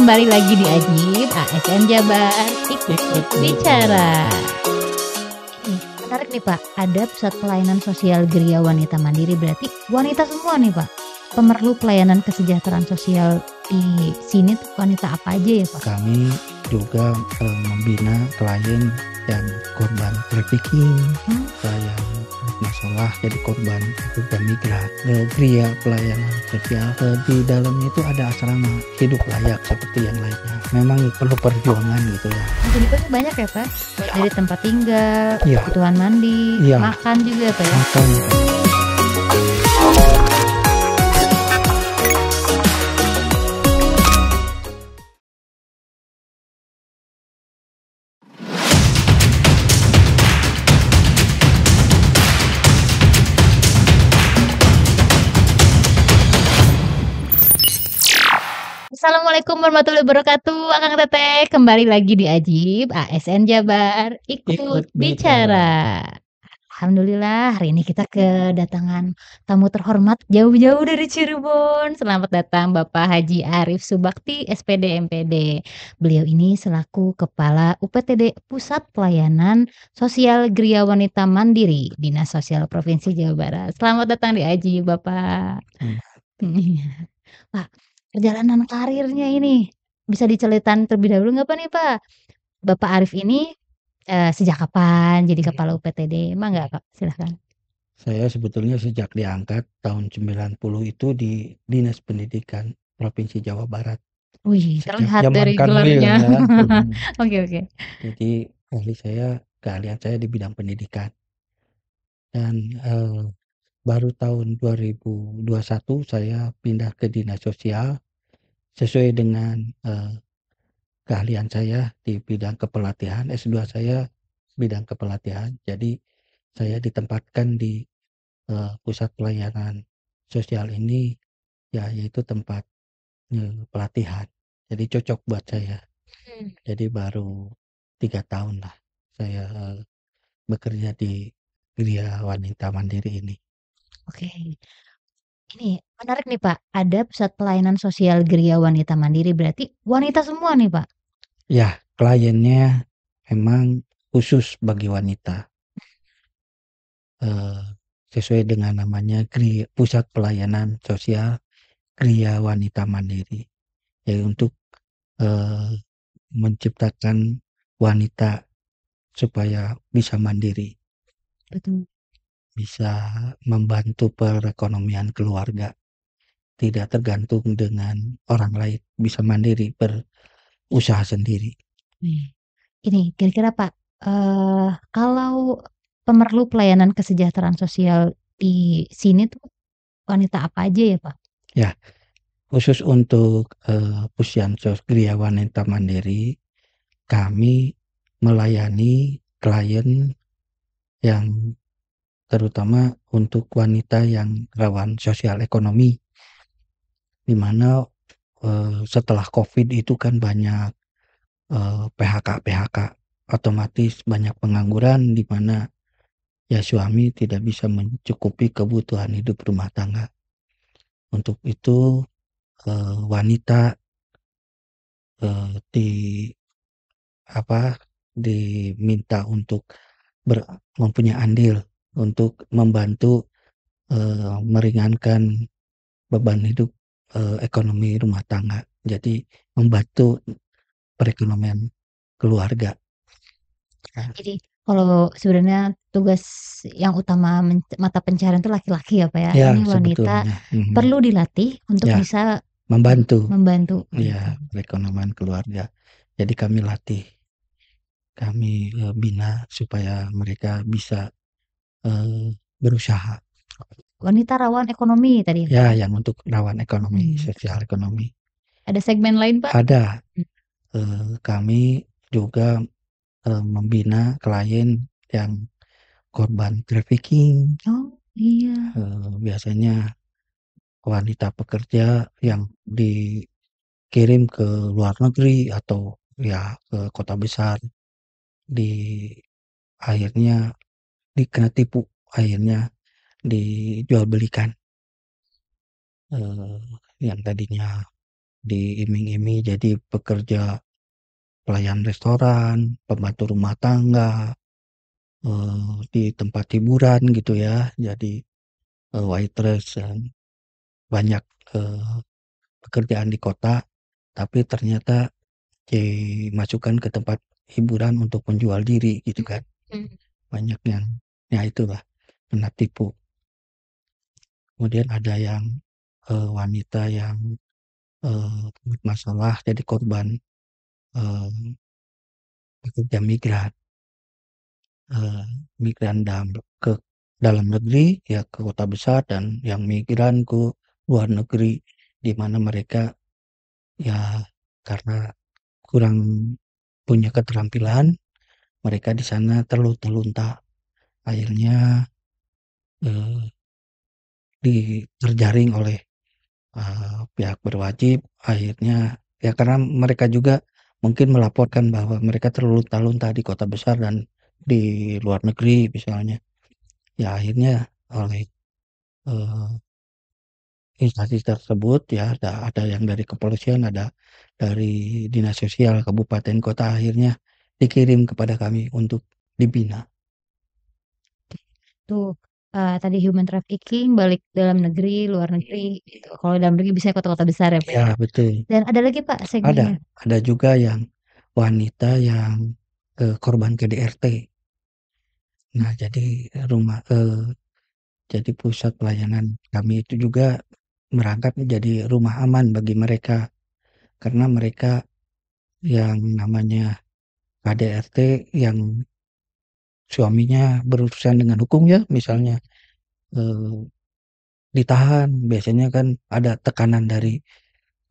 kembali lagi di Ajib ASN Jabar Ikut Bicara. Ini menarik nih Pak, ada pusat pelayanan sosial Geria Wanita Mandiri, berarti wanita semua nih Pak. Pemerlu pelayanan kesejahteraan sosial di sini tuh wanita apa aja ya Pak? Kami juga membina klien yang korban trafficking, yang masalah jadi korban migran. Geria pelayanan sosial di dalamnya itu ada asrama hidup layak seperti yang lainnya. Memang perlu perjuangan gitu ya. Fasilitasnya banyak ya Pak, dari tempat tinggal, Iya. kebutuhan mandi, Iya. makan juga ya Pak ya. Makan. Assalamualaikum warahmatullahi wabarakatuh. Akang Teteh kembali lagi di Ajib ASN Jabar Ikut Bicara. Alhamdulillah hari ini kita kedatangan tamu terhormat jauh-jauh dari Cirebon. Selamat datang Bapak Haji Arif Subakti SPD MPD. Beliau ini selaku Kepala UPTD Pusat Pelayanan Sosial Geria Wanita Mandiri Dinas Sosial Provinsi Jawa Barat. Selamat datang di Ajib Bapak. Pak, perjalanan karirnya ini bisa diceritain terlebih dahulu nggak Pak nih Pak? Bapak Arif ini sejak kapan jadi kepala UPTD? Emang nggak Pak? Silahkan. Saya sebetulnya sejak diangkat tahun 90 itu di Dinas Pendidikan Provinsi Jawa Barat. Wih, Sejak terlihat zaman dari Kanwil gelarnya. ya. Oke. Jadi keahlian saya di bidang pendidikan. Dan baru tahun 2021 saya pindah ke Dinas Sosial sesuai dengan keahlian saya di bidang kepelatihan. S2 saya bidang kepelatihan. Jadi saya ditempatkan di pusat pelayanan sosial ini yaitu tempat pelatihan. Jadi cocok buat saya. Jadi baru 3 tahun lah saya bekerja di Geria Wanita Mandiri ini. Oke. Ini menarik nih Pak, ada pusat pelayanan sosial Geria Wanita Mandiri, berarti wanita semua nih Pak? Ya, kliennya memang khusus bagi wanita. Sesuai dengan namanya Pusat Pelayanan Sosial Geria Wanita Mandiri. Yaitu untuk menciptakan wanita supaya bisa mandiri. Betul. Bisa membantu perekonomian keluarga, tidak tergantung dengan orang lain, bisa mandiri berusaha sendiri. Ini kira-kira Pak, kalau pemerlu pelayanan kesejahteraan sosial di sini tuh wanita apa aja ya Pak? Ya, khusus untuk Puskesmas Geria Wanita Mandiri, kami melayani klien yang terutama untuk wanita yang rawan sosial ekonomi, di mana setelah COVID itu kan banyak PHK, otomatis banyak pengangguran di mana ya suami tidak bisa mencukupi kebutuhan hidup rumah tangga. Untuk itu wanita diminta untuk mempunyai andil untuk membantu meringankan beban hidup ekonomi rumah tangga. Jadi membantu perekonomian keluarga. Jadi kalau sebenarnya tugas yang utama mata pencaharian itu laki-laki ya Pak ya? Ya, Ini wanita sebetulnya. perlu dilatih untuk Ya, bisa membantu. membantu. Ya, perekonomian keluarga. Jadi kami latih, kami bina supaya mereka bisa berusaha. Wanita rawan ekonomi tadi Ya, Pak? yang untuk rawan ekonomi, sosial ekonomi. Ada segmen lain Pak? Ada. Kami juga membina klien yang korban trafficking. Oh iya. Biasanya wanita pekerja yang dikirim ke luar negeri atau ya ke kota besar, akhirnya dikena tipu, akhirnya dijual belikan. Yang tadinya diiming-iming jadi pekerja pelayan restoran, pembantu rumah tangga, di tempat hiburan gitu ya, jadi waitress dan banyak pekerjaan di kota, tapi ternyata dimasukkan ke tempat hiburan untuk menjual diri gitu kan. Banyak yang ya itulah kena tipu. Kemudian ada yang wanita yang bermasalah jadi korban pekerja migran ke dalam negeri ya ke kota besar dan yang migran ke luar negeri di mana mereka ya karena kurang punya keterampilan mereka di sana terlunta-lunta akhirnya terjaring oleh pihak berwajib akhirnya ya karena mereka juga mungkin melaporkan bahwa mereka terlunta-lunta di kota besar dan di luar negeri misalnya ya akhirnya oleh eh, instansi tersebut ya ada yang dari kepolisian ada dari dinas sosial kabupaten kota akhirnya dikirim kepada kami untuk dibina. Tuh, tadi human trafficking, balik dalam negeri, luar negeri, gitu. Kalau dalam negeri biasanya kota-kota besar ya, Pak, ya? Ya betul. Dan ada lagi, Pak, segmennya? Ada juga yang wanita yang korban KDRT. Nah, jadi pusat pelayanan kami itu juga merangkap menjadi rumah aman bagi mereka karena mereka yang namanya KDRT yang suaminya berurusan dengan hukum ya, misalnya eh, ditahan, biasanya kan ada tekanan dari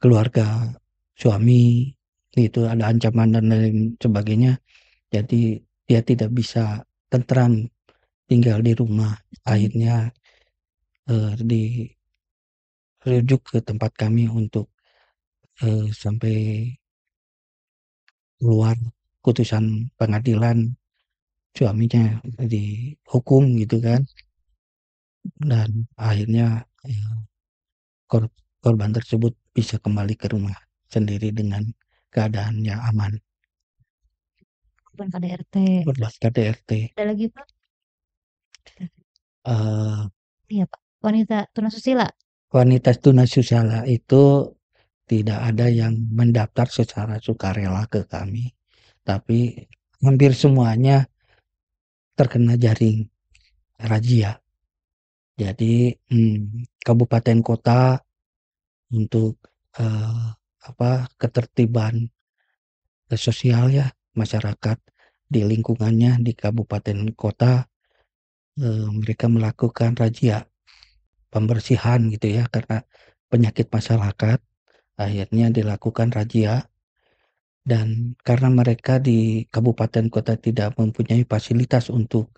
keluarga suami, itu ada ancaman dan lain sebagainya. Jadi dia tidak bisa tentram tinggal di rumah. Akhirnya dirujuk ke tempat kami untuk sampai keluar putusan pengadilan suaminya dihukum gitu kan. Dan akhirnya korban tersebut bisa kembali ke rumah sendiri dengan keadaan yang aman. Korban KDRT. Korban KDRT. Ada lagi, Pak? Uh, Iya, Pak. Wanita tunasusila. Wanita tunasusila itu tidak ada yang mendaftar secara sukarela ke kami, tapi hampir semuanya terkena jaring razia. Jadi kabupaten kota untuk ketertiban sosial ya masyarakat di lingkungannya di kabupaten kota mereka melakukan razia pembersihan gitu ya karena penyakit masyarakat akhirnya dilakukan razia dan karena mereka di kabupaten kota tidak mempunyai fasilitas untuk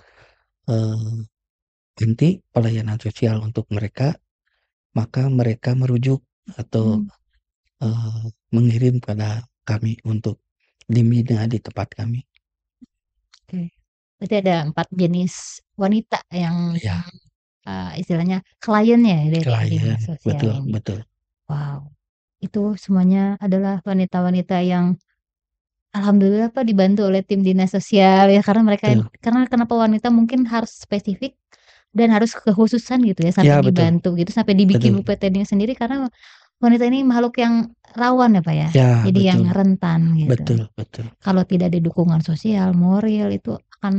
ganti pelayanan sosial untuk mereka maka mereka merujuk atau mengirim pada kami untuk dibina di tempat kami. Oke. Berarti ada 4 jenis wanita yang Ya, istilahnya kliennya ya dari klien, dinas sosial betul, ini. betul. Wow. Itu semuanya adalah wanita-wanita yang alhamdulillah Pak dibantu oleh tim dinas sosial ya Betul. karena kenapa wanita mungkin harus spesifik dan harus kekhususan gitu ya sampai Ya, betul. dibantu gitu sampai dibikin Betul. UPT-nya sendiri karena wanita ini makhluk yang rawan ya Pak ya. Ya, Jadi yang betul. rentan gitu. Betul, betul. Kalau tidak ada dukungan sosial, moral itu akan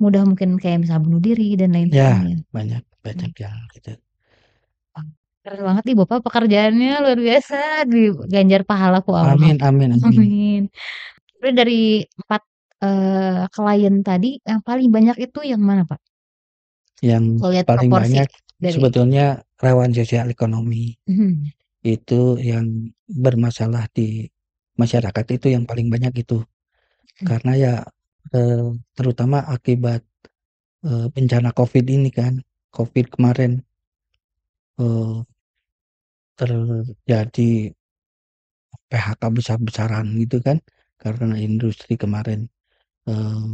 mudah mungkin kayak misal bunuh diri dan lain Ya, sebagainya. banyak yang gitu. Wah, keren banget nih Bapak pekerjaannya luar biasa diganjar pahala ku Allah. Amin, amin, amin. Amin. Terus dari 4 klien tadi yang paling banyak itu yang mana, Pak? Yang Kalau lihat paling proporsi banyak dari sebetulnya rawan sosial ekonomi. Mhm. Itu yang bermasalah di masyarakat itu yang paling banyak itu. Karena ya terutama akibat bencana COVID ini kan. COVID kemarin terjadi PHK besar-besaran gitu kan. Karena industri kemarin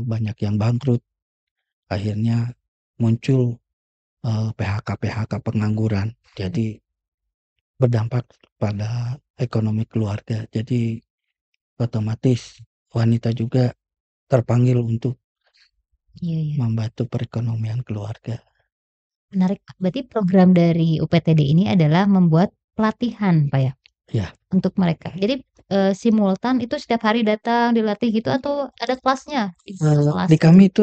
banyak yang bangkrut. Akhirnya muncul PHK pengangguran. Jadi berdampak pada ekonomi keluarga. Jadi otomatis wanita juga terpanggil untuk Iya. membantu perekonomian keluarga. Menarik. Berarti program dari UPTD ini adalah membuat pelatihan, Pak, ya? Ya. Untuk mereka. Jadi, simultan itu setiap hari datang dilatih gitu atau ada kelasnya? Kelas Di gitu? kami itu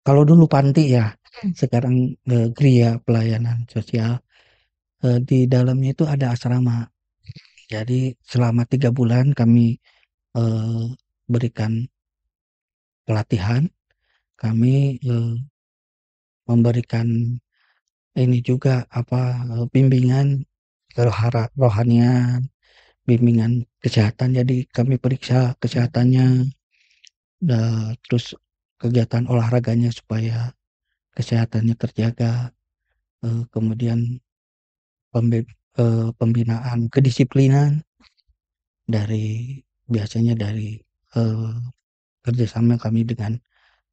kalau dulu panti ya, sekarang Gria Pelayanan Sosial. Di dalamnya itu ada asrama. Jadi selama 3 bulan kami berikan pelatihan, kami memberikan ini juga bimbingan rohanian, bimbingan kesehatan. Jadi kami periksa kesehatannya, terus kegiatan olahraganya supaya kesehatannya terjaga. Kemudian pembinaan kedisiplinan biasanya dari kerjasama kami dengan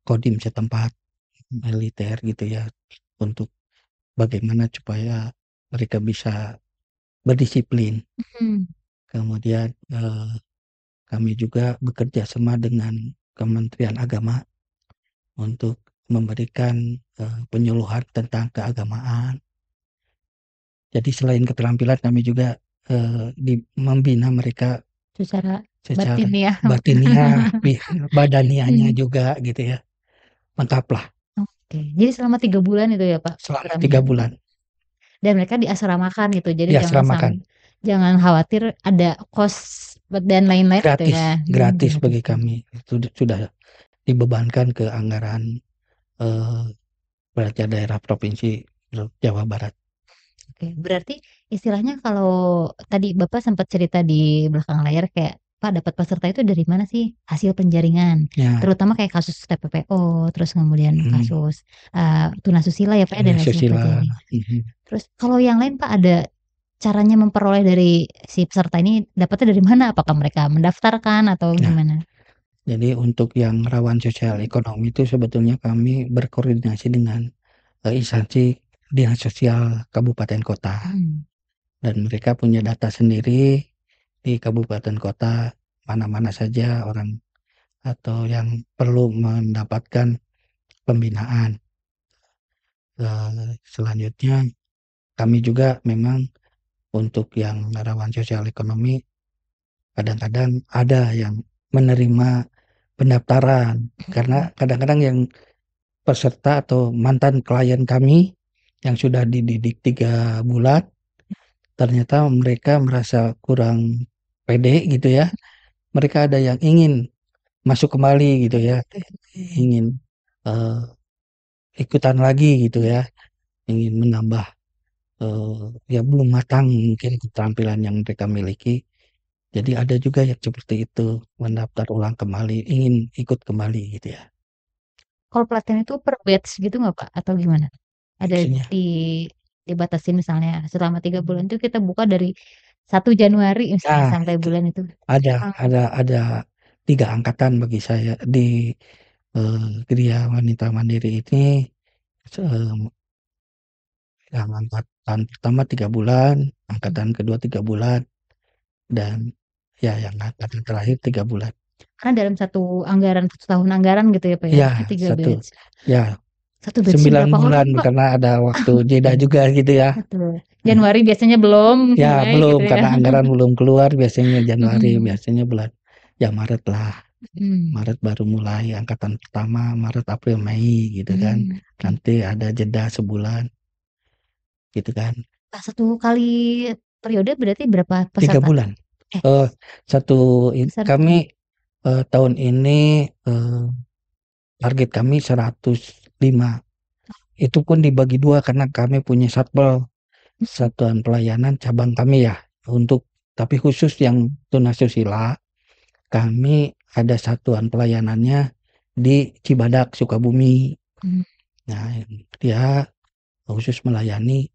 kodim setempat militer gitu ya, untuk bagaimana supaya mereka bisa berdisiplin. Kemudian kami juga bekerja sama dengan Kementerian Agama untuk memberikan penyuluhan tentang keagamaan. Jadi selain keterampilan kami juga membina mereka Secara secara batiniah. batiniah, badaniahnya juga gitu ya. Lengkap lah. Oke. Jadi selama 3 bulan itu ya, Pak, Selama programnya? 3 bulan. Dan mereka diasramakan gitu. Jadi Diasramakan. jangan khawatir ada kos dan lain-lain gitu Gratis, ya. gratis bagi kami. Itu sudah dibebankan ke anggaran belanja daerah Provinsi Jawa Barat. Oke, berarti istilahnya kalau tadi Bapak sempat cerita di belakang layar kayak, Pak dapat peserta itu dari mana sih? Hasil penjaringan. Ya, Terutama kayak kasus TPPO, terus kemudian kasus tunasusila ya Pak dan lain Susila. sebagainya. Terus kalau yang lain Pak ada caranya memperoleh dari si peserta ini dapatnya dari mana? Apakah mereka mendaftarkan atau gimana? Jadi untuk yang rawan sosial ekonomi itu sebetulnya kami berkoordinasi dengan instansi dinas sosial kabupaten kota. Dan mereka punya data sendiri di kabupaten kota, mana-mana saja orang atau yang perlu mendapatkan pembinaan. Selanjutnya kami juga memang untuk yang rawan sosial ekonomi kadang-kadang ada yang menerima pendaftaran, karena kadang-kadang yang peserta atau mantan klien kami yang sudah dididik 3 bulan ternyata mereka merasa kurang pede gitu ya. Mereka ada yang ingin masuk kembali gitu ya, ingin ikutan lagi gitu ya, ingin menambah ya belum matang mungkin keterampilan yang mereka miliki. Jadi ada juga yang seperti itu, mendaftar ulang kembali, ingin ikut kembali gitu ya. Kalau pelatihan itu per batch gitu nggak Pak? Atau gimana? Ada Maksudnya? dibatasin misalnya selama 3 bulan itu kita buka dari 1 Januari misalnya sampai bulan itu? Ada 3 angkatan bagi saya di Gria Wanita Mandiri ini. Yang angkatan pertama 3 bulan, angkatan kedua 3 bulan, dan ya yang angkatan terakhir 3 bulan. Karena dalam 1 anggaran, 1 tahun anggaran gitu ya Pak ya? Ya, 3 batch. ya 1 batch 9 berapa bulan orang Pak? karena ada waktu jeda juga gitu ya. Betul. Januari biasanya belum Ya mulai belum, gitu ya? karena anggaran belum keluar biasanya Januari, biasanya bulan ya Maret lah. Maret baru mulai angkatan pertama, Maret, April, Mei gitu kan. Nanti ada jeda sebulan gitu kan. Nah, 1 kali periode berarti berapa 3 peserta? bulan. Kami tahun ini target kami 105. Itu pun dibagi 2 karena kami punya satpel, satuan pelayanan cabang kami ya, tapi khusus yang tunasusila kami ada satuan pelayanannya di Cibadak, Sukabumi. Nah, dia khusus melayani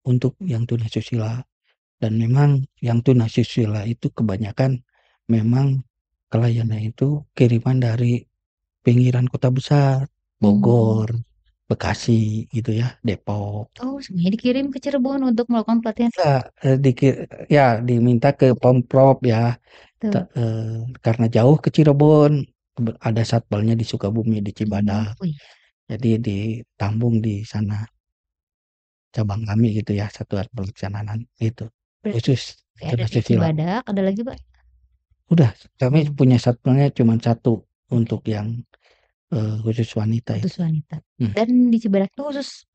untuk yang tunasusila. Dan memang yang tunasusila itu kebanyakan memang kliennya itu kiriman dari pinggiran kota besar, Bogor, Bekasi gitu ya, Depok. Oh, semuanya dikirim ke Cirebon untuk melakukan pelatihan Enggak, ya diminta ke Pemprov ya, itu? karena jauh ke Cirebon, ada satpelnya di Sukabumi, di Cibadak. Oh iya, Jadi ditambung di sana, cabang kami gitu ya, Satuan Pelaksanaan gitu, berarti khusus ada di tunasusila. Cibadak, ada lagi, Pak? Udah, kami Oh, punya satpelnya cuma satu oke, untuk yang khusus wanita khusus itu. wanita. Hmm, Dan di Cibadak tuh khusus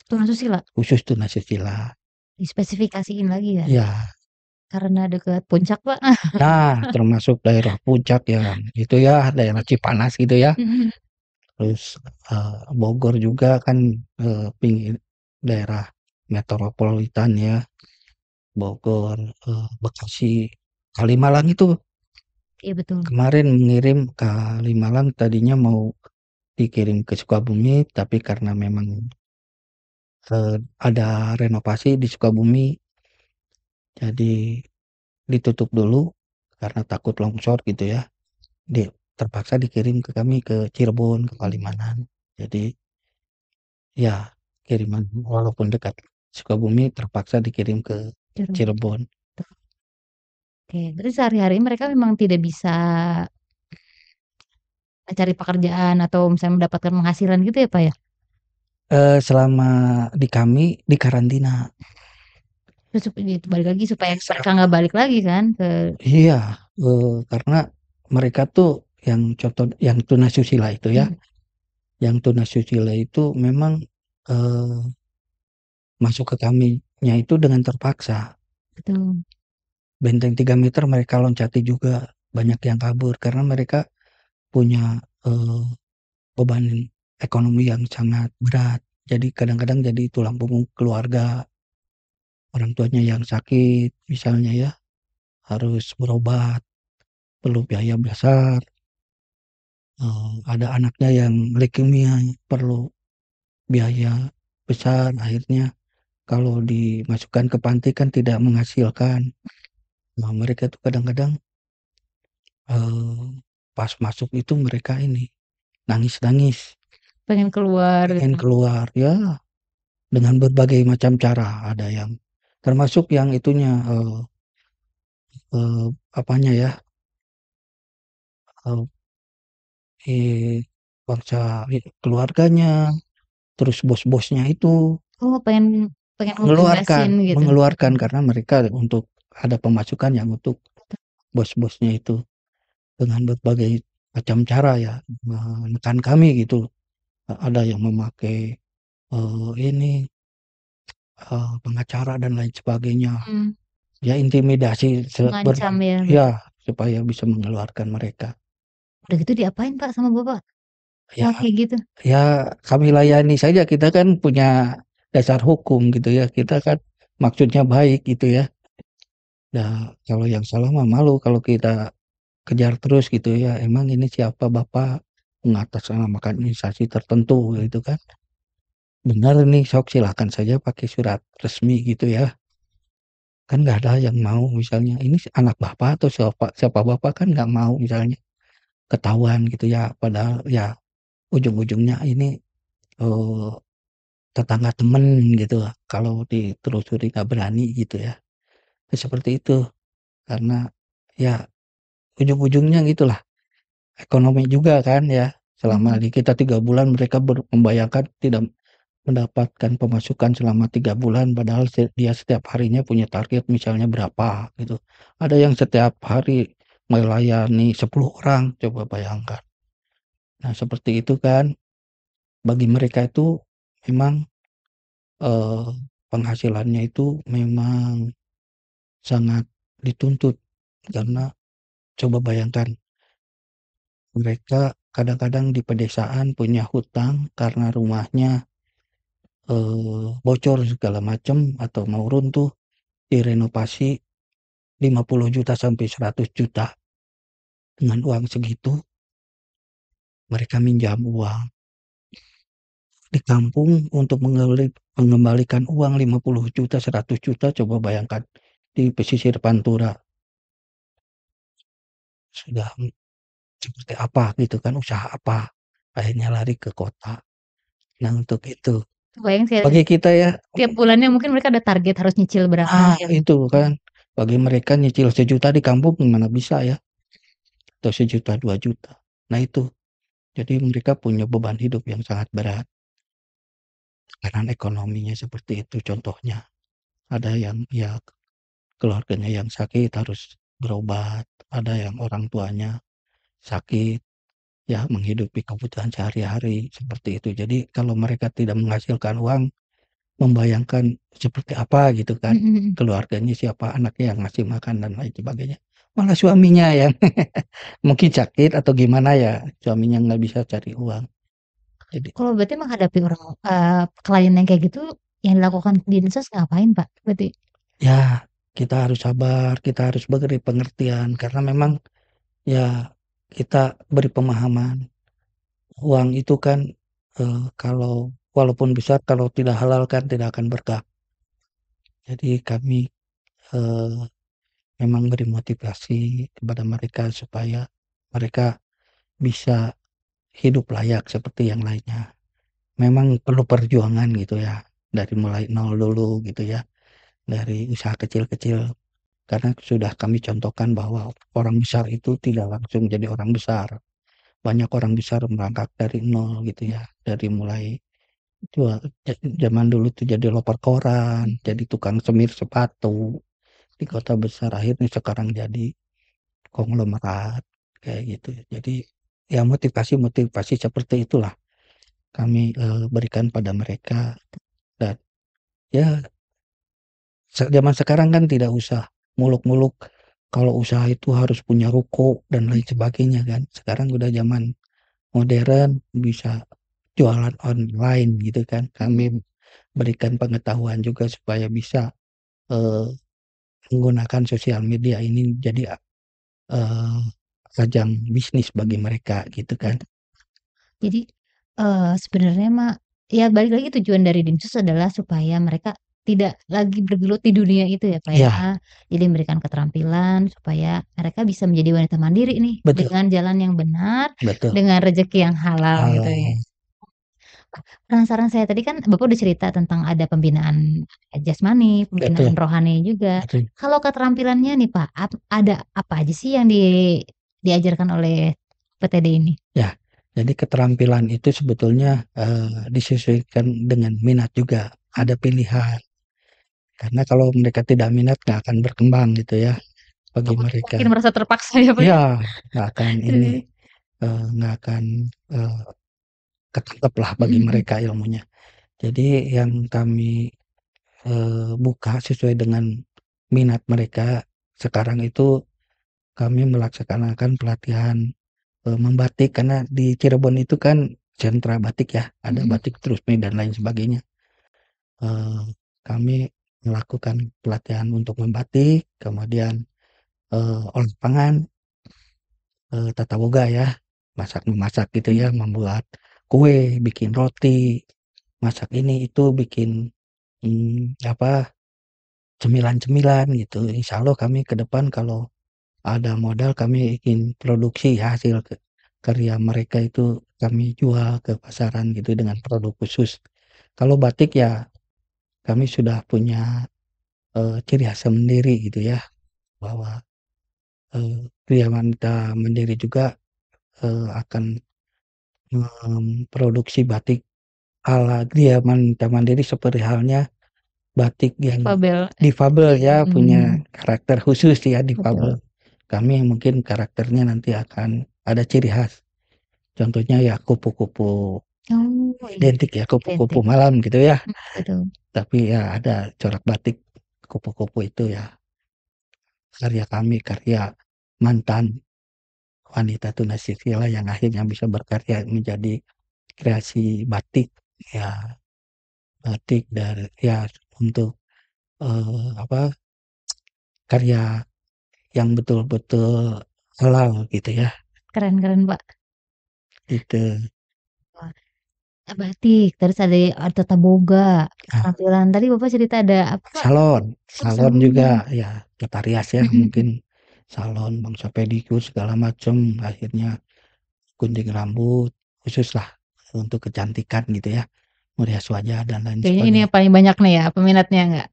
tunasusila, khusus tunasusila. dispesifikasiin lagi kan? Ya, Karena dekat puncak, Pak. nah termasuk daerah puncak yang itu ya, daerah Cipanas gitu ya. Mhm. Terus Bogor juga kan pinggir daerah metropolitan ya, Bogor, Bekasi, Kalimalang itu Iya betul. kemarin mengirim ke Kalimalang tadinya mau dikirim ke Sukabumi tapi karena memang ada renovasi di Sukabumi jadi ditutup dulu karena takut longsor gitu ya. Terpaksa dikirim ke kami ke Cirebon, ke Mhm. Palimanan. Jadi ya kiriman walaupun dekat Sukabumi terpaksa dikirim ke Cirebon. Cirebon. Oke, berarti sehari-hari mereka memang tidak bisa cari pekerjaan atau misalnya mendapatkan penghasilan gitu ya, Pak, ya? Selama di kami di karantina. Terus itu balik lagi supaya mereka Selama nggak balik lagi kan ke iya, karena mereka tuh yang contoh yang tunasusila itu ya, mhm, yang tunasusila itu memang eh, masuk ke kaminya itu dengan terpaksa. betul. Benteng 3 meter mereka loncati juga, banyak yang kabur karena mereka punya eh, beban ekonomi yang sangat berat. Jadi kadang-kadang jadi tulang punggung keluarga, orang tuanya yang sakit misalnya ya, harus berobat, perlu biaya besar. Ada anaknya yang leukemia, perlu biaya besar. Akhirnya kalau dimasukkan ke panti kan tidak menghasilkan. Nah, mereka tuh kadang-kadang pas masuk itu mereka ini nangis-nangis, Pengen keluar pengen gitu. keluar ya dengan berbagai macam cara. Ada yang termasuk yang itunya apanya ya, eee, bangsa keluarganya, terus bos-bosnya itu Oh, pengen pengen mengeluarkan ngebebasin gitu. mengeluarkan karena mereka untuk ada pemasukan yang untuk bos-bosnya itu dengan berbagai macam cara ya menekan kami gitu. Ada yang memakai ini pengacara dan lain sebagainya. Mhm, Ya intimidasi mengancam ya, ya betul. supaya bisa mengeluarkan mereka. Udah gitu diapain, Pak, sama Bapak? Ya Setelah kayak gitu? ya kami layani saja, kita kan punya dasar hukum gitu ya, kita kan maksudnya baik gitu ya. Nah, kalau yang salah mah malu kalau kita kejar terus gitu ya, emang ini siapa Bapak mengatasnamakan instansi tertentu gitu kan. Benar nih sok silakan saja pakai surat resmi gitu ya. Kan nggak ada yang mau misalnya, ini anak Bapak atau siapa siapa Bapak kan nggak mau misalnya ketahuan gitu ya, padahal ya ujung-ujungnya ini, eee, tetangga temen gitu, kalau ditelusuri nggak berani gitu ya. Ya seperti itu, karena ya ujung-ujungnya gitulah, ekonomi juga kan ya, selama Mhm. di kita 3 bulan mereka membayangkan tidak mendapatkan pemasukan selama 3 bulan padahal dia setiap harinya punya target misalnya berapa gitu. Ada yang setiap hari melayani 10 orang, coba bayangkan. Nah seperti itu kan, bagi mereka itu memang, eee, penghasilannya itu memang sangat dituntut karena coba bayangkan mereka kadang-kadang di pedesaan punya hutang karena rumahnya, bocor segala macam atau mau runtuh, direnovasi 50 juta sampai 100 juta. Dengan uang segitu mereka minjam uang di kampung untuk mengembalikan uang 50 juta 100 juta, coba bayangkan di pesisir Pantura sudah seperti apa gitu kan, usaha apa, akhirnya lari ke kota. Nah, untuk itu. Kebayang sih Bagi kita ya, tiap bulannya mungkin mereka ada target harus nyicil berapa gitu. itu kan, bagi mereka nyicil 1.000.000 di kampung gimana bisa ya, atau 1.000.000, 2.000.000. Nah itu, jadi mereka punya beban hidup yang sangat berat. Tekanan ekonominya seperti itu contohnya. Ada yang ya keluarganya yang sakit harus berobat, ada yang orang tuanya sakit, ya menghidupi kebutuhan sehari-hari, seperti itu. Jadi kalau mereka tidak menghasilkan uang, membayangkan seperti apa gitu kan, Mhm mhm. keluarganya siapa, anaknya yang ngasih makan dan lain sebagainya. Malah suaminya yang mungkin sakit atau gimana ya, suaminya nggak bisa cari uang. Jadi Kalau berarti menghadapi orang, klien yang kayak gitu, yang dilakukan Dinsos ngapain, Pak, berarti? ya kita harus sabar, kita harus beri pengertian karena memang ya kita beri pemahaman. Uang itu kan, kalau walaupun besar kalau tidak halal kan tidak akan berkah. Jadi kami, eee, memang beri motivasi kepada mereka supaya mereka bisa hidup layak seperti yang lainnya. Memang perlu perjuangan gitu ya, dari mulai nol dulu gitu ya, dari usaha kecil-kecil. Karena sudah kami contohkan bahwa orang besar itu tidak langsung jadi orang besar. Banyak orang besar merangkak dari nol gitu ya, dari mulai jual zaman dulu tuh jadi loper koran, jadi tukang semir sepatu di kota besar, akhirnya sekarang jadi konglomerat, kayak gitu. Jadi, ya motivasi-motivasi seperti itulah kami, berikan pada mereka dan ya zaman sekarang kan tidak usah muluk-muluk kalau usaha itu harus punya ruko dan lain sebagainya kan. Sekarang udah zaman modern, bisa jualan online gitu kan. Kami berikan pengetahuan juga supaya bisa, eee, menggunakan sosial media ini jadi, eee, ajang bisnis bagi mereka gitu kan. Betul. Jadi, sebenarnya mah ya balik lagi tujuan dari Dinsos adalah supaya mereka tidak lagi bergelut di dunia itu ya, Pak, Iya, ya. Jadi memberikan keterampilan supaya mereka bisa menjadi wanita mandiri nih, betul dengan jalan yang benar, betul. dengan rezeki yang halal gitu ya. Eee, Penasaran saya, tadi kan Bapak udah cerita tentang ada pembinaan jasmani, pembinaan betul rohani juga. betul. Kalau keterampilannya nih Pak, ada apa aja sih yang diajarkan oleh PTD ini? Ya, jadi keterampilan itu sebetulnya, disesuaikan dengan minat juga, Mmm, ada pilihan. Karena kalau mereka tidak minat nggak akan berkembang gitu ya, bagi takut mereka. mungkin merasa terpaksa ya Pak ya? Iya, nggak akan ini, Oke. nggak akan, eee, ketangkeplah bagi Mhm mhm. mereka ilmunya. Jadi yang kami, buka sesuai dengan minat mereka, sekarang itu kami melaksanakan pelatihan, membatik karena di Cirebon itu kan sentra batik ya, ada Mhm. Batik Trusmi dan lain sebagainya. Eee, Kami melakukan pelatihan untuk membatik, kemudian, olah pangan, tata boga ya, masak-memasak gitu ya, Mmm. membuat kue, bikin roti, masak ini itu, bikin, apa, cemilan-cemilan gitu. Insyaallah kami ke depan kalau ada modal kami ingin produksi hasil karya mereka itu kami jual ke pasaran gitu dengan produk khusus. Kalau batik ya kami sudah punya, ciri khas sendiri gitu ya, bahwa, pria wanita mandiri juga, akan memproduksi batik ala dia wanita mandiri seperti halnya batik yang Difabel, difabel ya, punya mhm, karakter khusus ya difabel. betul. Kami mungkin karakternya nanti akan ada ciri khas, contohnya ya kupu-kupu Oh, iya, identik ya, kupu-kupu identik, malam gitu ya, betul. tapi ya ada corak batik kupu-kupu itu ya karya kami, karya mantan wanita tunasisila yang akhirnya bisa berkarya menjadi kreasi batik, ya batik dari ya untuk, apa, karya yang betul-betul halal gitu ya, Keren keren Pak. gitu. Wah, batik, terus ada tata boga, Nah, keterampilan tadi Bapak cerita ada apa Pak? salon Oh, salon juga salon. ya, tata rias ya Mhm mungkin mhm. salon, bangsa pedikur segala macam, akhirnya gunting rambut, khususlah untuk kecantikan gitu ya. merias wajah dan lain Kayaknya ini sebagainya. yang paling banyak nih ya peminatnya nggak?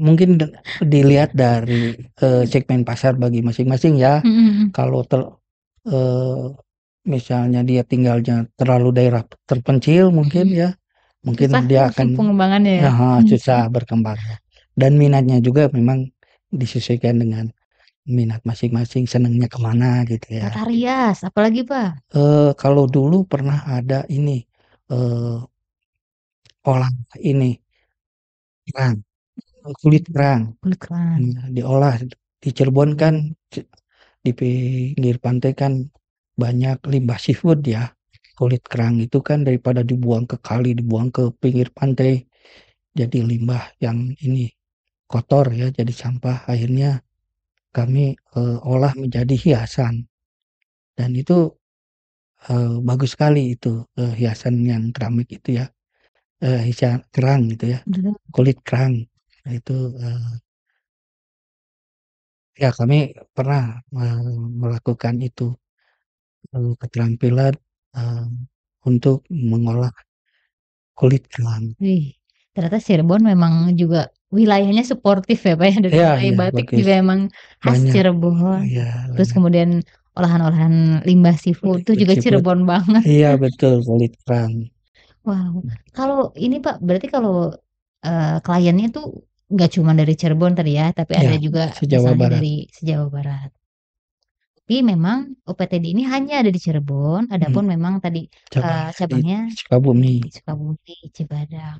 Mungkin dilihat dari segmen pasar bagi masing-masing ya. Kalau misalnya dia tinggalnya terlalu daerah terpencil mungkin ya, mungkin Susah dia akan pengembangannya ya? susah berkembangnya. Dan minatnya juga memang disesuaikan dengan minat masing-masing, senangnya kemana gitu ya. Tata rias, apalagi Pak? Kalau dulu pernah ada ini olah ini kerang, kulit kerang. Kulit kerang. Diolah di Cirebon kan di pinggir pantai kan banyak limbah seafood ya. Kulit kerang itu kan daripada dibuang ke kali, dibuang ke pinggir pantai, jadi limbah yang ini kotor ya, jadi sampah. Akhirnya kami olah menjadi hiasan dan itu bagus sekali itu hiasan yang keramik itu ya, hiasan kerang gitu ya, kulit kerang. Nah, itu ya kami pernah melakukan itu keterampilan eh, untuk mengolah kulit kerang. Wih, ternyata Cirebon memang juga wilayahnya suportif ya Pak ya, dari Ya, mulai ya batik bagus. juga emang khas Banyak, Cirebon. ya Terus banyak. kemudian olahan-olahan limbah seafood itu juga Seafood. Cirebon banget. Iya betul, kulit kerang. Wow. Kalau ini Pak, berarti kalau kliennya tuh nggak cuma dari Cirebon tadi ya, tapi ada Ya, juga se-Jawa misalnya Barat. dari se-Jawa Barat. Tapi memang UPTD ini hanya ada di Cirebon, adapun memang tadi Cabangnya di cabangnya Sukabumi. di Sukabumi, Cibadak.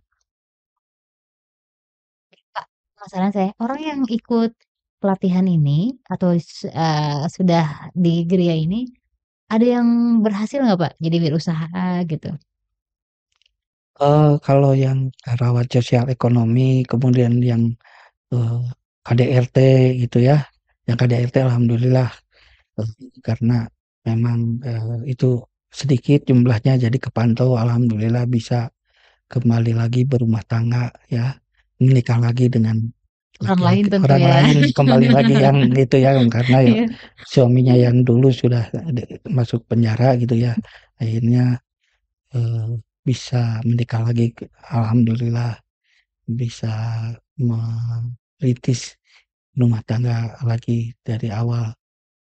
Kak, penasaran saya, orang yang ikut pelatihan ini atau sudah di Gria ini, ada yang berhasil nggak Pak jadi wirausaha gitu? Kalau yang rawat sosial ekonomi, kemudian yang eh, KDRT gitu ya, yang KDRT alhamdulillah karena memang itu sedikit jumlahnya jadi kepantau, alhamdulillah bisa kembali lagi berumah tangga ya, menikah lagi dengan Orang lain laki-laki tentu orang ya. lain, kembali lagi yang gitu ya, karena ya Iya. suaminya yang dulu sudah masuk penjara gitu ya, akhirnya eh, bisa menikah lagi, alhamdulillah bisa merintis rumah tangga lagi dari awal,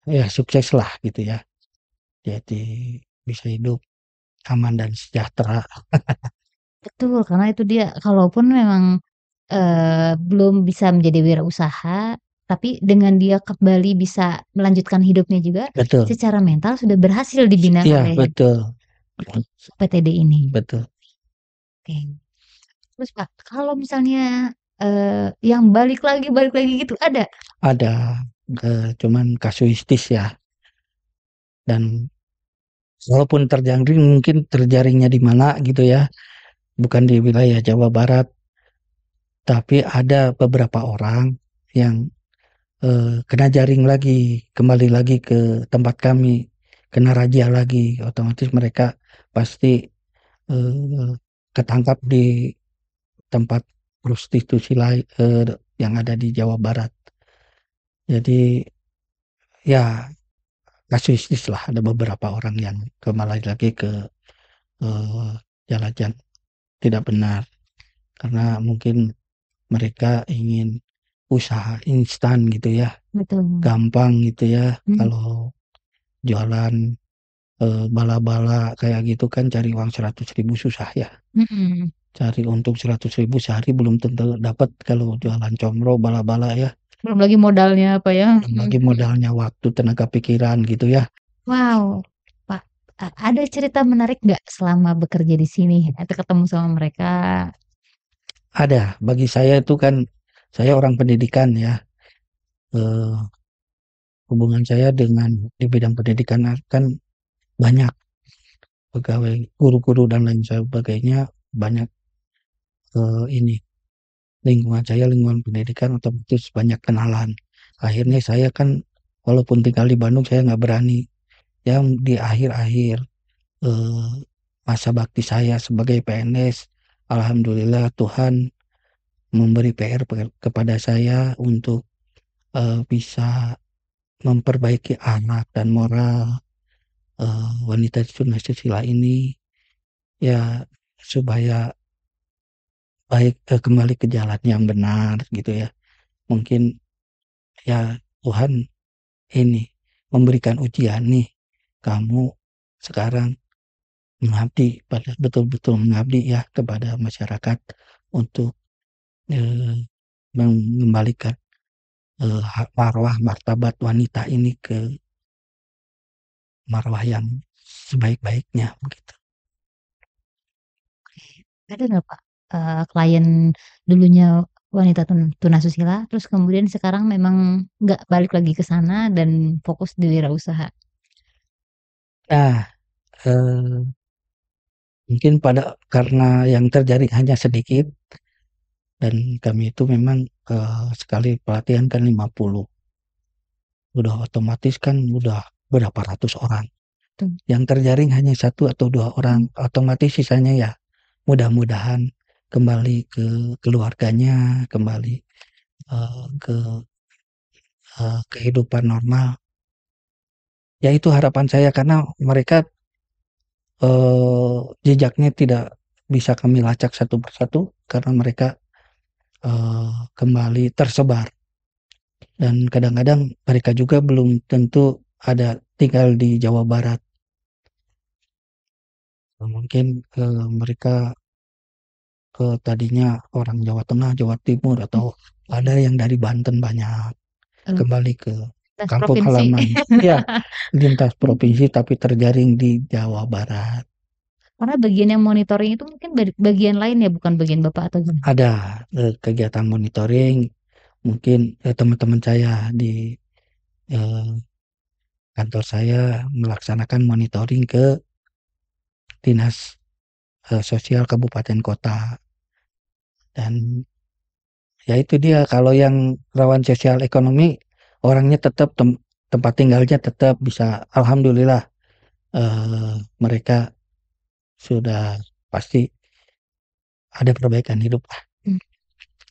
ya sukses lah gitu ya, jadi bisa hidup aman dan sejahtera. Betul, karena itu dia, kalaupun memang belum bisa menjadi wirausaha, tapi dengan dia kembali bisa melanjutkan hidupnya juga, Betul. secara mental sudah berhasil dibina Iya oleh betul. PTD ini. Betul. Oke. Terus Pak, kalau misalnya yang balik lagi gitu ada? Ada cuman kasuistis ya, dan walaupun terjaring mungkin terjaringnya di mana gitu ya, bukan di wilayah Jawa Barat, tapi ada beberapa orang yang kena jaring lagi, kembali lagi ke tempat kami, kena razia lagi, otomatis mereka pasti ketangkap di tempat prostitusi lain yang ada di Jawa Barat. Jadi ya kasuistis lah, ada beberapa orang yang kembali lagi ke jalan yang tidak benar karena mungkin mereka ingin usaha instan gitu ya, Betul. gampang gitu ya. Kalau jualan bala-bala kayak gitu kan cari uang 100.000 susah ya. Cari untung 100.000 sehari belum tentu dapat kalau jualan comro bala-bala ya. Belum lagi modalnya apa ya? Belum lagi modalnya waktu, tenaga pikiran gitu ya. Wow, Pak, ada cerita menarik nggak selama bekerja di sini atau ketemu sama mereka? Ada, bagi saya itu kan saya orang pendidikan ya. Eh, Hubungan saya dengan di bidang pendidikan kan banyak pegawai, guru-guru dan lain sebagainya, banyak ini lingkungan saya, lingkungan pendidikan otomatis banyak kenalan. Akhirnya saya kan walaupun tinggal di Bandung saya nggak berani. Yang di akhir-akhir eh, masa bakti saya sebagai PNS, alhamdulillah Tuhan memberi PR kepada saya untuk bisa memperbaiki anak dan moral wanita sunnatusila ini. Ya supaya baik kembali ke jalan yang benar gitu ya. Mungkin ya Tuhan ini memberikan ujian nih, kamu sekarang mengabdi betul-betul mengabdi ya kepada masyarakat untuk mengembalikan marwah martabat wanita ini ke marwah yang sebaik-baiknya begitu. Ada nggak Pak, klien dulunya wanita tunasusila, terus kemudian sekarang memang nggak balik lagi ke sana dan fokus di wirausaha? Nah, mungkin karena yang terjadi hanya sedikit dan kami itu memang sekali pelatihan kan 50, udah otomatis kan udah berapa ratus orang. Tuh. Yang terjaring hanya 1 atau 2 orang, otomatis sisanya ya mudah-mudahan kembali ke keluarganya, kembali ke kehidupan normal. Ya itu harapan saya karena mereka jejaknya tidak bisa kami lacak satu persatu karena mereka kembali tersebar dan kadang-kadang mereka juga belum tentu ada tinggal di Jawa Barat. Mungkin mereka tadinya orang Jawa Tengah, Jawa Timur, atau ada yang dari Banten banyak kembali ke Lintas kampung provinsi. halaman. Ya, lintas provinsi tapi terjaring di Jawa Barat. Karena bagian yang monitoring itu mungkin bagian lain ya, bukan bagian Bapak atau gimana? Ada kegiatan monitoring, mungkin teman-teman saya di kantor saya melaksanakan monitoring ke dinas sosial kabupaten kota. Dan ya itu dia, kalau yang rawan sosial ekonomi orangnya tetap tempat tinggalnya tetap bisa, alhamdulillah mereka sudah pasti ada perbaikan hidup lah.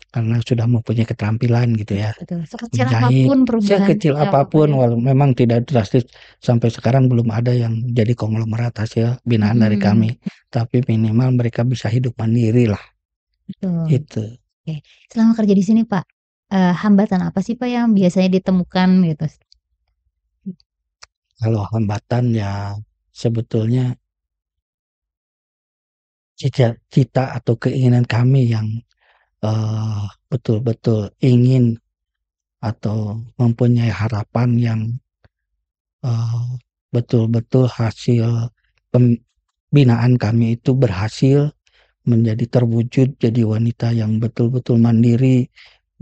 Karena sudah mempunyai keterampilan gitu ya. Betul, sekecil Menjahit apapun perubahannya sekecil nggak apa-apa apapun, ya. walau memang tidak drastis sampai sekarang belum ada yang jadi konglomerat hasil binaan dari kami, tapi minimal mereka bisa hidup mandiri lah. Betul. Itu. Oke, selama kerja di sini Pak, hambatan apa sih Pak yang biasanya ditemukan gitu? Kalau hambatan ya sebetulnya cita atau keinginan kami yang betul-betul ingin atau mempunyai harapan yang betul-betul hasil pembinaan kami itu berhasil menjadi terwujud jadi wanita yang betul-betul mandiri,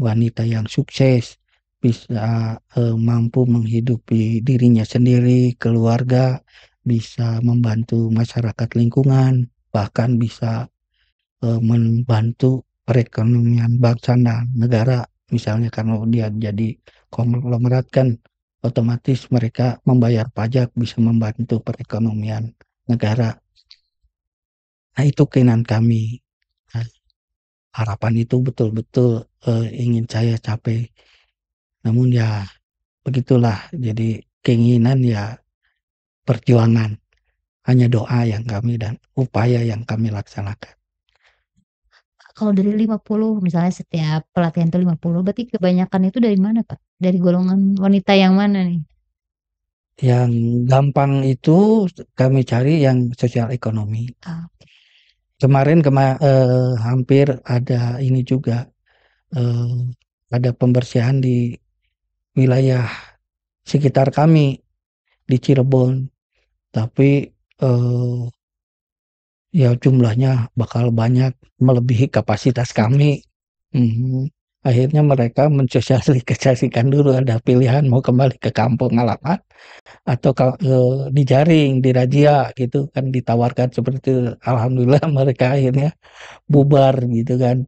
wanita yang sukses, bisa mampu menghidupi dirinya sendiri, keluarga, bisa membantu masyarakat lingkungan, bahkan bisa membantu perekonomian bangsa dan negara. Misalnya karena dia jadi konglomerat kan otomatis mereka membayar pajak bisa membantu perekonomian negara. Nah itu keinginan kami. Nah, harapan itu betul-betul ingin saya capai. Namun ya begitulah, jadi keinginan ya perjuangan. Hanya doa yang kami dan upaya yang kami laksanakan. Kalau dari 50 misalnya setiap pelatihan itu 50, berarti kebanyakan itu dari mana Pak? Dari golongan wanita yang mana nih? Yang gampang itu kami cari yang sosial ekonomi. Oke. Kemarin hampir ada ini juga, ada pembersihan di wilayah sekitar kami di Cirebon, tapi ya jumlahnya bakal banyak melebihi kapasitas kami. Akhirnya mereka mensosialisasikan dulu ada pilihan mau kembali ke kampung halaman atau dijaring, dirazia gitu kan, ditawarkan seperti itu. Alhamdulillah mereka akhirnya bubar gitu kan.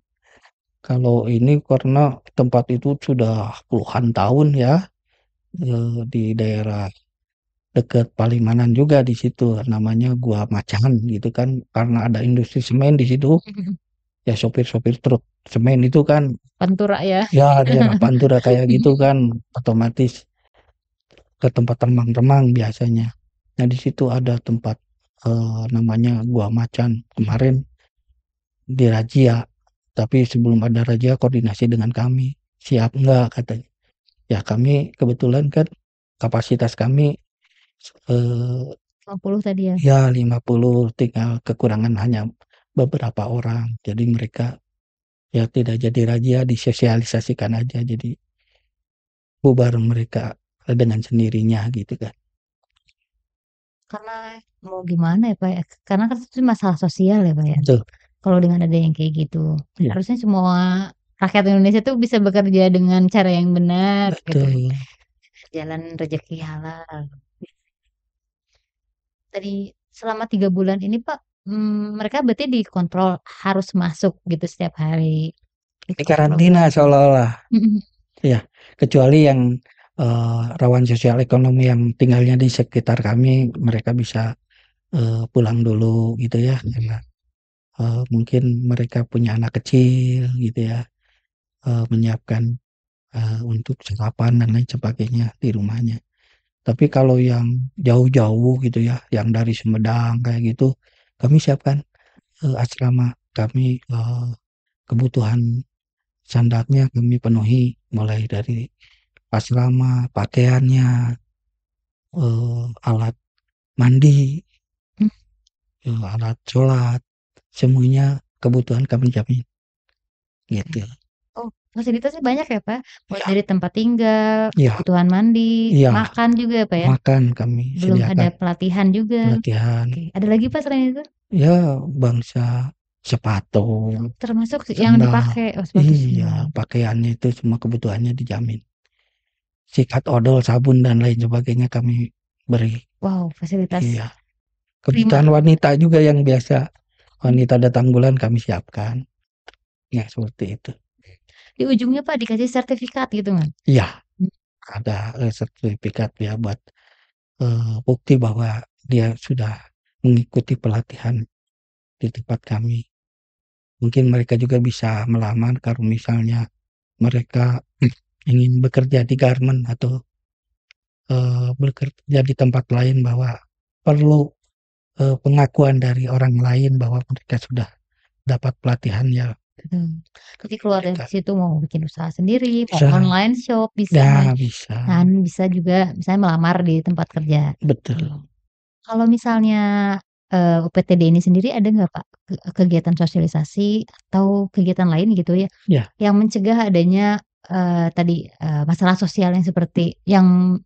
Kalau ini karena tempat itu sudah puluhan tahun ya, di daerah dekat Palimanan juga di situ namanya Gua Macan gitu kan, karena ada industri semen di situ. Ya sopir-sopir truk semen itu kan Pantura ya? ya daerah Pantura kayak gitu kan otomatis ke tempat remang-remang biasanya. Nah di situ ada tempat namanya Gua Macan. Kemarin dirazia. Tapi sebelum ada razia koordinasi dengan kami, siap enggak katanya. Ya kami kebetulan kan kapasitas kami 50 tadi ya? ya 50, tinggal kekurangan hanya beberapa orang. Jadi mereka ya tidak jadi razia, disosialisasikan aja, jadi bubar mereka dengan sendirinya gitu kan. Karena mau gimana ya Pak ya, karena kan itu masalah sosial ya Pak ya. Betul. Kalau dengan ada yang kayak gitu, Iya. harusnya semua rakyat Indonesia tuh bisa bekerja dengan cara yang benar gitu, Betul. jalan rezeki halal. Tadi selama 3 bulan ini Pak, mereka berarti dikontrol harus masuk gitu setiap hari, Di ikut karantina program. seolah-olah. Mhm. Ya, kecuali yang rawan sosial ekonomi yang tinggalnya di sekitar kami, mereka bisa pulang dulu gitu ya, karena mungkin mereka punya anak kecil gitu ya, menyiapkan untuk sarapan dan lain sebagainya di rumahnya. Tapi kalau yang jauh-jauh gitu ya, yang dari Sumedang kayak gitu, kami siapkan asrama kami, kebutuhan standarnya kami penuhi, mulai dari asrama, pakaiannya, alat mandi, Mmm, alat sholat, semuanya kebutuhan kami jamin, oke. gitu. Oh, fasilitasnya banyak ya Pak? Mulai Iya, dari tempat tinggal, iya, kebutuhan mandi, iya, makan juga ya Pak ya? makan kami Belum ada sediakan, pelatihan juga. pelatihan, Oke, ada lagi Pak selain itu? ya bangsa sepatu, Termasuk yang sandal, dipakai, oh sepatu iya, sendal. pakaiannya itu semua kebutuhannya dijamin. Sikat odol, sabun dan lain sebagainya kami beri. Wow, fasilitas Iya, prima. kebutuhan wanita juga yang biasa wanita datang bulan kami siapkan. Ya, seperti itu. Di ujungnya Pak dikasih sertifikat gitu nggak? Iya, Mmm, ada sertifikat ya buat bukti bahwa dia sudah mengikuti pelatihan di tempat kami. Mungkin mereka juga bisa melamar kalau misalnya mereka ingin bekerja di garmen atau bekerja di tempat lain, bahwa perlu pengakuan dari orang lain bahwa mereka sudah dapat pelatihan ya, betul. Jadi keluar dari mereka situ mau bikin usaha sendiri, mau bisa, online shop bisa, ya bisa, kan bisa juga misalnya melamar di tempat kerja. betul. Tuh. Kalau misalnya, UPTD ini sendiri ada nggak Pak kegiatan sosialisasi atau kegiatan lain gitu ya, Ya, yang mencegah adanya, tadi, masalah sosial yang seperti yang,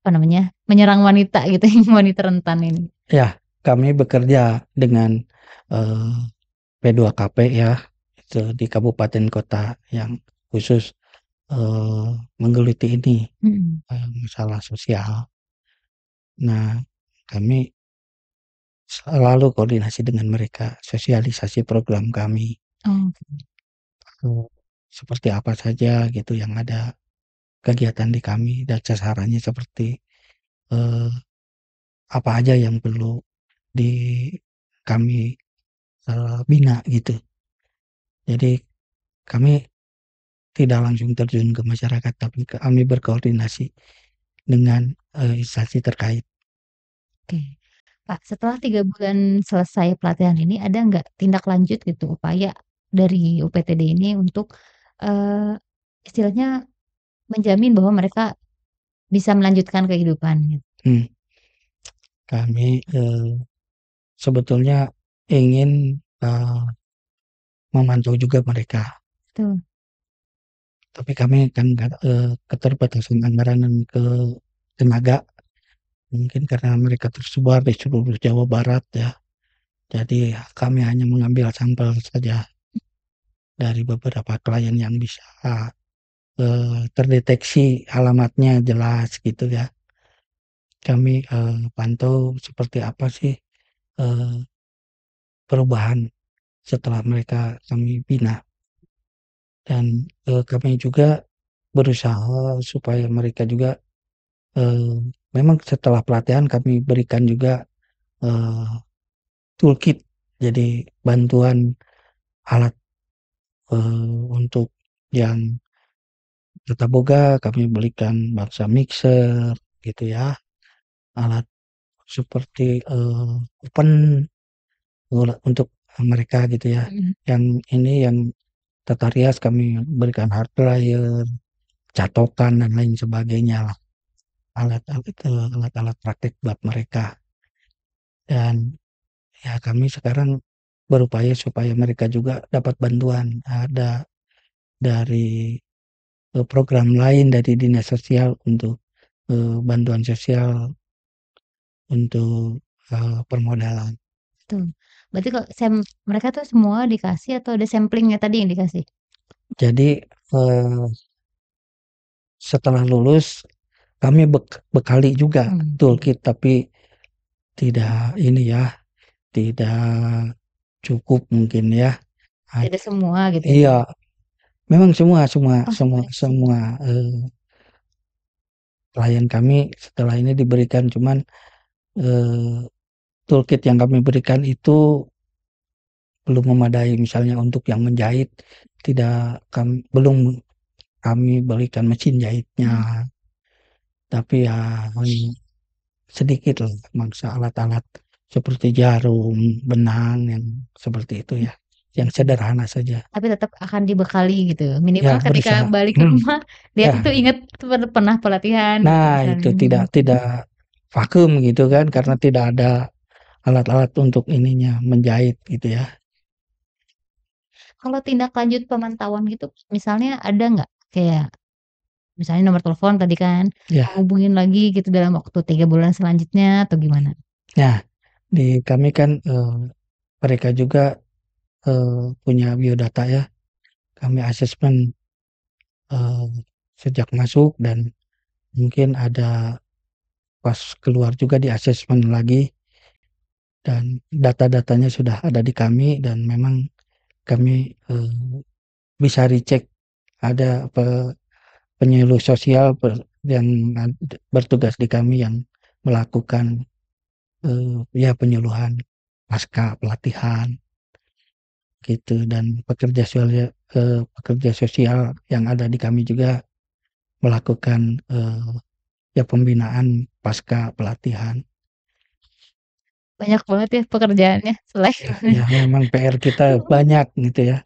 apa namanya, menyerang wanita gitu, yang wanita rentan ini? ya, kami bekerja dengan eh, P2KP ya, itu di kabupaten kota yang khusus menggeluti ini, Mhm. masalah sosial. Nah, kami selalu koordinasi dengan mereka, sosialisasi program kami, Oh, eee, seperti apa saja gitu yang ada kegiatan di kami, dan sasarannya seperti, eee, apa aja yang perlu di kami bina gitu. Jadi kami tidak langsung terjun ke masyarakat, tapi kami berkoordinasi dengan instansi terkait. oke. Pak, setelah 3 bulan selesai pelatihan ini, ada nggak tindak lanjut gitu, upaya dari UPTD ini untuk, eee, istilahnya menjamin bahwa mereka bisa melanjutkan kehidupan gitu? Hmm, kami sebetulnya ingin memantau juga mereka, Betul. tapi kami kan keterbatasan anggaran dan tenaga, mungkin karena mereka tersebar di seluruh Jawa Barat ya. Jadi kami hanya mengambil sampel saja dari beberapa klien yang bisa terdeteksi alamatnya jelas gitu ya. Kami pantau seperti apa sih eee, perubahan setelah mereka kami bina, dan kami juga berusaha supaya mereka juga eee, memang setelah pelatihan kami berikan juga eee, toolkit, jadi bantuan alat untuk yang tata boga kami belikan baksa mixer gitu ya, alat seperti oven untuk mereka gitu ya. Yang ini yang tata rias kami berikan hard dryer, catokan dan lain sebagainya lah. Alat-alat praktik buat mereka. Dan ya kami sekarang berupaya supaya mereka juga dapat bantuan. Ada dari program lain dari dinas sosial untuk bantuan sosial untuk permodalan. Tuh. Berarti kok mereka tuh semua dikasih atau ada samplingnya tadi yang dikasih? Jadi setelah lulus kami bekali juga toolkit, tapi tidak cukup mungkin ya. Tidak semua gitu ya? Iya, memang semua klien kami setelah ini diberikan, cuman toolkit yang kami berikan itu belum memadai. Misalnya untuk yang menjahit belum kami berikan mesin jahitnya, tapi ya sedikit lah mangsa alat-alat seperti jarum, benang yang seperti itu ya, yang sederhana saja. Tapi tetap akan dibekali gitu, minimal Ya, ketika berusaha. balik ke rumah dia Ya. itu ingat pernah pelatihan gitu Nah, misalnya. itu tidak vakum gitu kan, karena tidak ada alat-alat untuk ininya menjahit gitu ya. Kalau tindak lanjut pemantauan gitu, misalnya ada nggak kayak misalnya nomor telepon tadi kan, Ya. hubungin lagi gitu dalam waktu 3 bulan selanjutnya atau gimana? Nah, di kami kan mereka juga punya biodata ya. Kami asesmen sejak masuk dan mungkin ada pas keluar juga di asesmen lagi, dan data-datanya sudah ada di kami, dan memang kami bisa recheck. Ada penyuluh sosial yang bertugas di kami yang melakukan ya penyuluhan pasca pelatihan gitu, dan pekerja sosial yang ada di kami juga melakukan ya pembinaan pasca pelatihan. Banyak banget ya pekerjaannya selain Ya memang PR kita banyak gitu ya.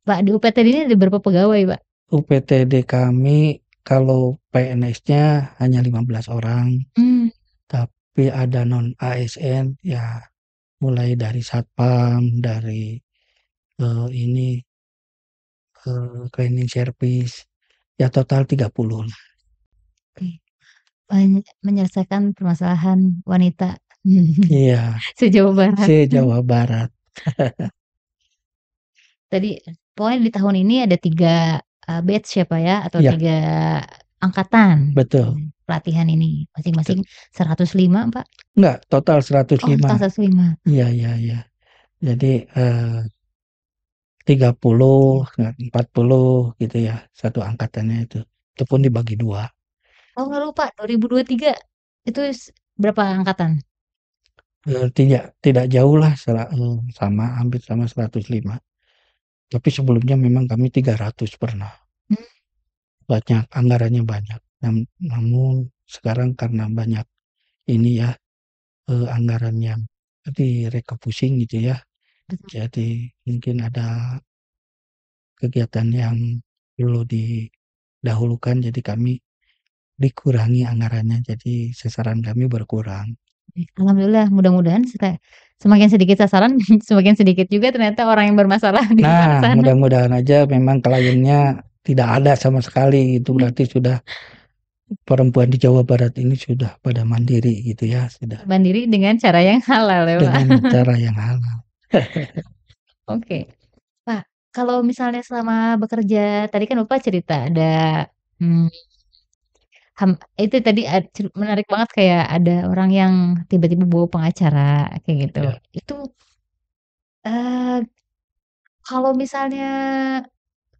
Pak, di UPTD ini ada berapa pegawai, Pak? UPTD kami kalau PNS-nya hanya 15 orang, tapi ada non ASN ya, mulai dari satpam, dari cleaning service, ya total 30 lah. Menyelesaikan permasalahan wanita Iya, se-Jawa Barat. se-Jawa Barat. Tadi pokoknya di tahun ini ada 3 batch ya, Pak, ya? Atau Ya. 3 angkatan Betul. pelatihan ini, masing-masing 105, Pak? Enggak, total 105. Oh, total 105. Iya. Jadi 30, 40 gitu ya, satu angkatannya itu. Itu pun dibagi 2. Oh, nggak lupa 2023 itu berapa angkatan? Tidak jauh lah, sama, hampir sama 105. Tapi sebelumnya memang kami 300 pernah. Banyak, anggarannya banyak. Namun sekarang karena banyak ini ya, anggaran yang direfocusing gitu ya. Jadi mungkin ada kegiatan yang perlu didahulukan, jadi kami dikurangi anggarannya, jadi sasaran kami berkurang. Alhamdulillah, mudah-mudahan semakin sedikit sasaran, semakin sedikit juga ternyata orang yang bermasalah di luar Nah, sana. mudah-mudahan aja memang kliennya tidak ada sama sekali, itu berarti sudah perempuan di Jawa Barat ini sudah pada mandiri gitu ya, sudah. Mandiri dengan cara yang halal ya, Pak? Dengan cara yang halal. Oke. Pak, kalau misalnya selama bekerja, tadi kan Bapak cerita ada, itu tadi menarik banget kayak ada orang yang tiba-tiba bawa pengacara kayak gitu. Ya. Itu, kalau misalnya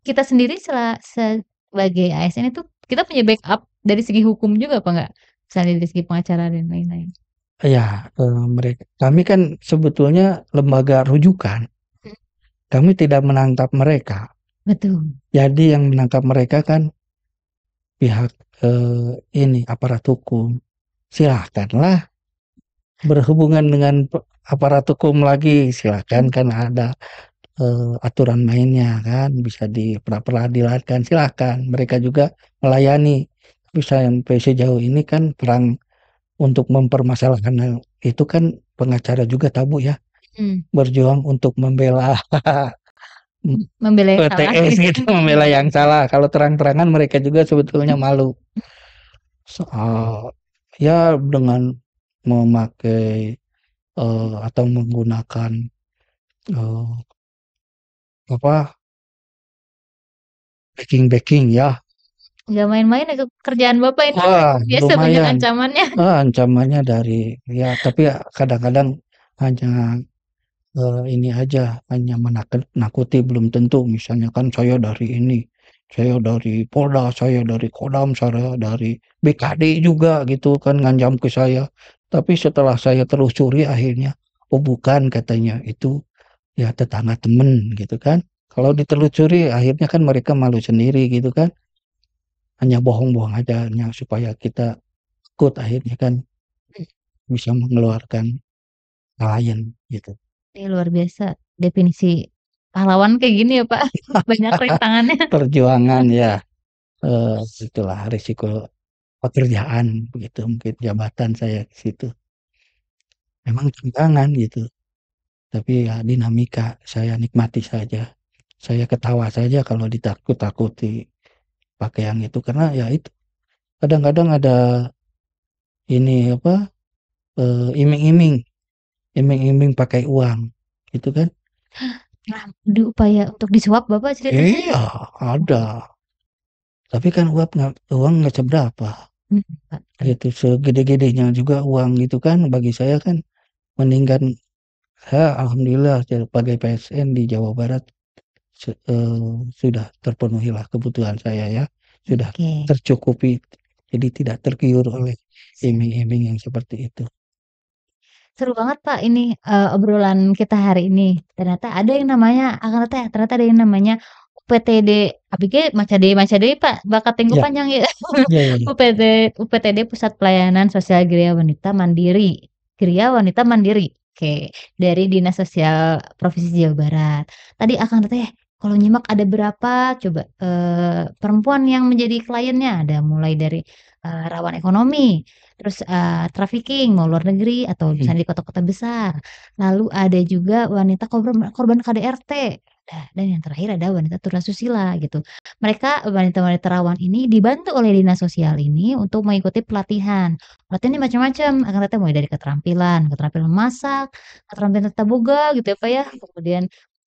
kita sendiri sebagai ASN itu kita punya backup dari segi hukum juga apa enggak? Misalnya dari segi pengacara dan lain-lain. Ya, kami kan sebetulnya lembaga rujukan. Kami tidak menangkap mereka. Betul. Jadi yang menangkap mereka kan pihak aparat hukum. Silahkanlah berhubungan dengan aparat hukum lagi silakan, kan ada aturan mainnya kan, bisa di pra-peradilan kan, silakan. Mereka juga melayani. Tapi sampai sejauh ini kan perang untuk mempermasalahkan hal itu kan pengacara juga tabu ya, berjuang untuk membela Membela yang salah PTS gitu, membela yang salah. Kalau terang-terangan mereka juga sebetulnya malu soal ya dengan memakai atau menggunakan eh, apa backing ya. Nggak main-main ya kerjaan Bapak ini, Wah, biasa banyak lumayan. ancamannya. Ancamannya dari ya, tapi ya kadang-kadang hanya ini aja, hanya nakuti, belum tentu. Misalnya kan saya dari ini, saya dari Polda, saya dari Kodam, saya dari BKD juga gitu kan ngancam ke saya. Tapi setelah saya telusuri akhirnya, oh bukan katanya itu ya tetangga temen gitu kan. Kalau ditelusuri akhirnya kan mereka malu sendiri gitu kan. Hanya bohong-bohong aja hanya supaya kita ikut, akhirnya kan bisa mengeluarkan klien gitu. Ini luar biasa definisi pahlawan kayak gini ya Pak, banyak rintangannya. Perjuangan ya, itulah risiko pekerjaan begitu, mungkin jabatan saya di situ. Memang tantangan gitu, tapi ya dinamika, saya nikmati saja. Saya ketawa saja kalau ditakut-takuti pakai yang itu, karena ya itu kadang-kadang ada ini apa, iming-iming, iming-iming pakai uang gitu kan. Nah, upaya untuk disuap Bapak ceritanya? Iya, ada. Tapi kan uang nggak seberapa. Pak. Gitu, segede-gedenya juga uang gitu kan, bagi saya kan mendingan saya alhamdulillah sebagai PSN di Jawa Barat sudah terpenuhilah kebutuhan saya ya, sudah Oke. tercukupi, jadi tidak tergiur oleh iming-iming yang seperti itu. Seru banget Pak ini, obrolan kita hari ini. Ternyata ada yang namanya ternyata ada yang namanya UPTD, abi ge maca deui Pak, bakat tinggal Ya, panjang ya. ya, ya, ya. UPTD Pusat Pelayanan Sosial Gria Wanita Mandiri, Gria Wanita Mandiri, oke, dari Dinas Sosial Provinsi Jawa Barat. Tadi Akang teh kalau nyimak ada berapa coba, perempuan yang menjadi kliennya, ada mulai dari, rawan ekonomi, terus, trafficking mau luar negeri atau misalnya di kota-kota besar. Lalu ada juga wanita korban korban KDRT, dan yang terakhir ada wanita tunasusila gitu. Mereka wanita-wanita rawan ini dibantu oleh dinas sosial ini untuk mengikuti pelatihan. Pelatihannya macam-macam, akan tete mulai dari keterampilan, keterampilan masak, keterampilan tata boga gitu ya, Pak, ya. Kemudian,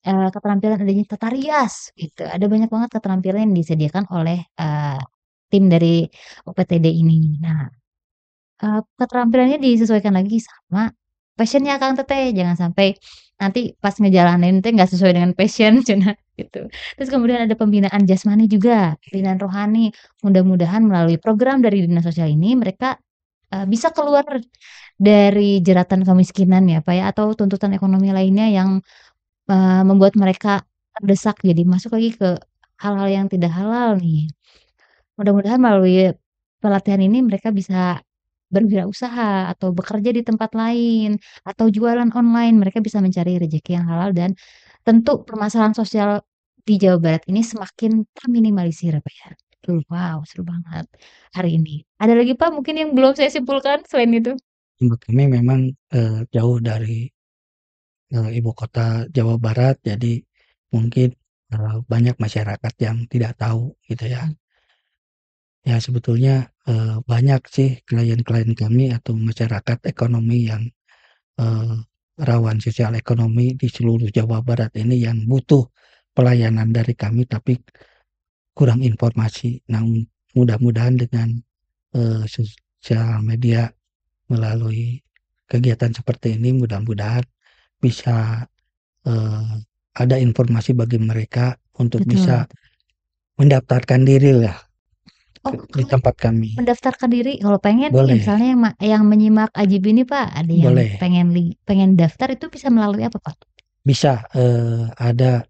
keterampilan adanya tata rias gitu. Ada banyak banget keterampilan yang disediakan oleh, tim dari UPTD ini. Nah, keterampilannya disesuaikan lagi sama passion-nya Akang teh, jangan sampai nanti pas ngejalanin teh nggak sesuai dengan passion cenah, gitu. Terus kemudian ada pembinaan jasmani juga, pembinaan rohani. Mudah-mudahan melalui program dari dinas sosial ini mereka, bisa keluar dari jeratan kemiskinan ya, Pak, ya, atau tuntutan ekonomi lainnya yang, membuat mereka terdesak jadi masuk lagi ke hal-hal yang tidak halal nih. Mudah-mudahan melalui pelatihan ini mereka bisa berwirausaha atau bekerja di tempat lain, atau jualan online, mereka bisa mencari rezeki yang halal dan tentu permasalahan sosial di Jawa Barat ini semakin terminimalisir ya, Pak, ya. Wow, seru banget hari ini. Ada lagi, Pak, mungkin yang belum saya simpulkan selain itu? Menurut kami memang jauh dari ibu kota Jawa Barat, jadi mungkin banyak masyarakat yang tidak tahu gitu ya. Ya sebetulnya banyak sih klien-klien kami atau masyarakat ekonomi yang eh, rawan sosial ekonomi di seluruh Jawa Barat ini yang butuh pelayanan dari kami tapi kurang informasi. Nah, mudah-mudahan dengan sosial media melalui kegiatan seperti ini, mudah-mudahan bisa eh, ada informasi bagi mereka untuk Betul. bisa mendaftarkan diri lah Oh, di kalau tempat kami. mendaftarkan diri kalau pengen nih Boleh, misalnya yang menyimak Ajib ini, Pak, ada yang boleh. pengen daftar itu bisa melalui apa, Pak? Bisa ada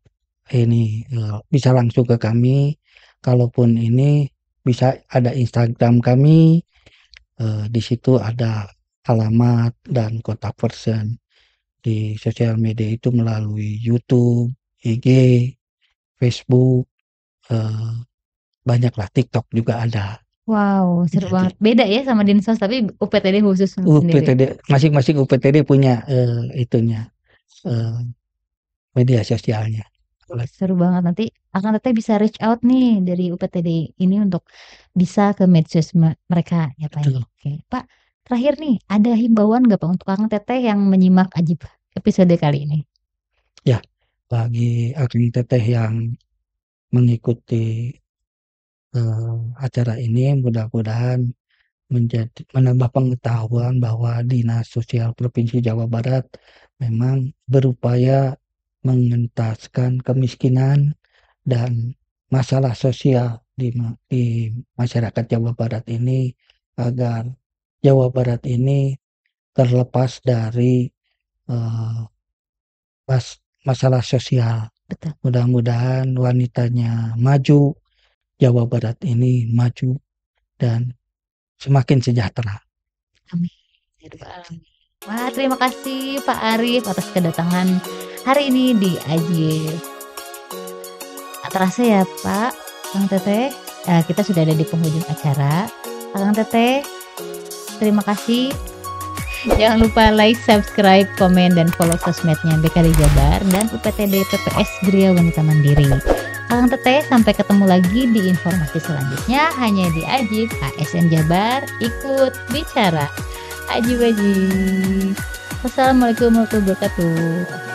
ini bisa langsung ke kami. Kalaupun ini bisa ada Instagram kami, di situ ada alamat dan kontak person di sosial media itu melalui YouTube, IG, Facebook, banyaklah, TikTok juga ada. Wow, seru Jadi banget. Beda ya sama Dinsos, tapi UPTD khusus sendiri. UPTD masing-masing UPTD punya itunya media sosialnya. Seru banget, nanti akan teteh bisa reach out nih dari UPTD ini untuk bisa ke medsos mereka ya Pak. Betul. Oke, Pak. Terakhir nih, ada himbauan nggak Pak untuk Akang Teteh yang menyimak Ajib episode kali ini? Ya, bagi Akang Teteh yang mengikuti acara ini, mudah-mudahan menambah pengetahuan bahwa Dinas Sosial Provinsi Jawa Barat memang berupaya mengentaskan kemiskinan dan masalah sosial di masyarakat Jawa Barat ini, agar Jawa Barat ini terlepas dari masalah sosial. Betul. Mudah-mudahan wanitanya maju, Jawa Barat ini maju dan semakin sejahtera. Amin. Wah, terima kasih Pak Arif atas kedatangan hari ini di Ajib. Terasa ya Pak, Kang Teteh, kita sudah ada di penghujung acara. Kang Teteh, terima kasih. Jangan lupa like, subscribe, komen, dan follow sosmednya BKD Jabar dan UPTD PPS Gria Wanita Mandiri. Kang Teteh, sampai ketemu lagi di informasi selanjutnya hanya di Ajib ASN Jabar, ikut bicara. Ajib. Wassalamualaikum warahmatullahi wabarakatuh.